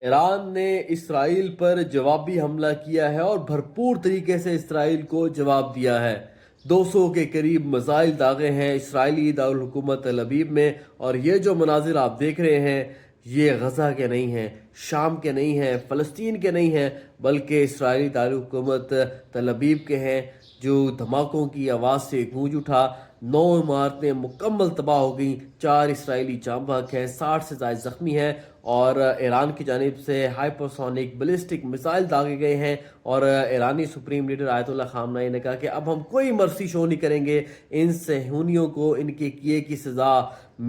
ایران نے اسرائیل پر جوابی حملہ کیا ہے اور بھرپور طریقے سے اسرائیل کو جواب دیا ہے۔ 200 کے قریب میزائل داغے ہیں اسرائیلی دارالحکومت تل ابیب میں، اور یہ جو مناظر آپ دیکھ رہے ہیں یہ غزہ کے نہیں ہیں، شام کے نہیں ہیں، فلسطین کے نہیں ہیں، بلکہ اسرائیلی دارالحکومت تل ابیب کے ہیں، جو دھماکوں کی آواز سے گونج اٹھا۔ 9 عمارتیں مکمل تباہ ہو گئیں، 4 اسرائیلی جاں بحق ہیں، 60 سے زائد زخمی ہیں، اور ایران کی جانب سے ہائپرسونک بلسٹک میزائل داغے گئے ہیں۔ اور ایرانی سپریم لیڈر آیت اللہ خامنہ نے کہا کہ اب ہم کوئی مرسی شو نہیں کریں گے، ان صہیونیوں کو ان کے کیے کی سزا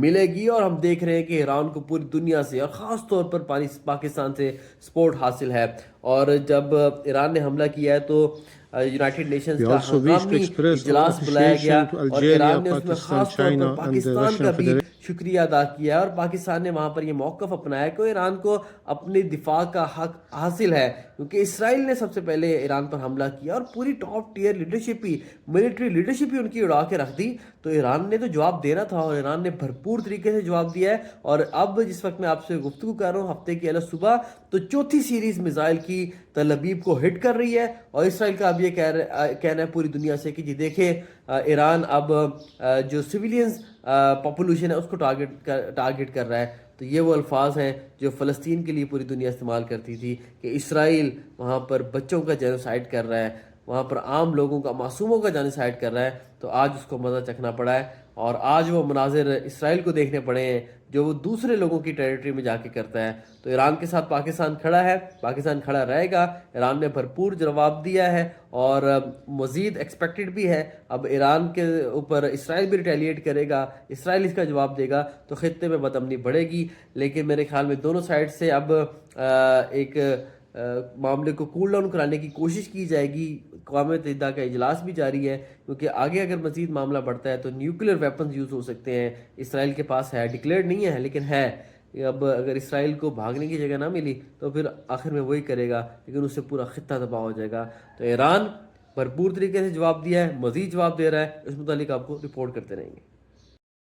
ملے گی۔ اور ہم دیکھ رہے ہیں کہ ایران کو پوری دنیا سے اور خاص طور پر پاکستان سے سپورٹ حاصل ہے۔ اور جب ایران نے حملہ کیا ہے تو یونائٹڈ نیشنز We کا also wish to ہنگامی express our اجلاس بلایا گیا، appreciation to اور Algeria, ایران نے اس میں Pakistan, خاص طور پر China, and the پاکستان کا Russian بھی Federation. شکریہ ادا کیا ہے، اور پاکستان نے وہاں پر یہ موقف اپنایا کہ ایران کو اپنی دفاع کا حق حاصل ہے، کیونکہ اسرائیل نے سب سے پہلے ایران پر حملہ کیا اور پوری ٹاپ ٹیئر لیڈرشپ ہی، ملٹری لیڈرشپ ہی ان کی اڑا کے رکھ دی۔ تو ایران نے تو جواب دینا تھا، اور ایران نے بھرپور طریقے سے جواب دیا ہے۔ اور اب جس وقت میں آپ سے گفتگو کر رہا ہوں، ہفتے کی اعلی صبح تو چوتھی سیریز میزائل کی تل ابیب کو ہٹ کر رہی ہے، اور اسرائیل کا اب یہ کہنا ہے پوری دنیا سے کہ جی دیکھیں ایران اب جو سویلینز پاپولیشن ہے اس کو ٹارگٹ کر رہا ہے۔ تو یہ وہ الفاظ ہیں جو فلسطین کے لیے پوری دنیا استعمال کرتی تھی کہ اسرائیل وہاں پر بچوں کا جینوسائیڈ کر رہا ہے، وہاں پر عام لوگوں کا، معصوموں کا جینوسائیڈ کر رہا ہے۔ تو آج اس کو مزہ چکھنا پڑا ہے، اور آج وہ مناظر اسرائیل کو دیکھنے پڑے ہیں جو وہ دوسرے لوگوں کی ٹیریٹری میں جا کے کرتا ہے۔ تو ایران کے ساتھ پاکستان کھڑا ہے، پاکستان کھڑا رہے گا۔ ایران نے بھرپور جواب دیا ہے، اور مزید ایکسپیکٹڈ بھی ہے اب ایران کے اوپر اسرائیل بھی ریٹیلیٹ کرے گا، اسرائیل اس کا جواب دے گا، تو خطے میں بدامنی بڑھے گی۔ لیکن میرے خیال میں دونوں سائڈ سے اب ایک معاملے کو کول ڈاؤن کرانے کی کوشش کی جائے گی۔ اقوام متحدہ کا اجلاس بھی جاری ہے، کیونکہ آگے اگر مزید معاملہ بڑھتا ہے تو نیوکلیر ویپنز یوز ہو سکتے ہیں۔ اسرائیل کے پاس ہے، ڈکلیئرڈ نہیں ہے لیکن ہے۔ اب اگر اسرائیل کو بھاگنے کی جگہ نہ ملی تو پھر آخر میں وہی کرے گا، لیکن اس سے پورا خطہ تباہ ہو جائے گا۔ تو ایران بھرپور طریقے سے جواب دیا ہے، مزید جواب دے رہا ہے، اس متعلق آپ کو رپورٹ کرتے رہیں گے۔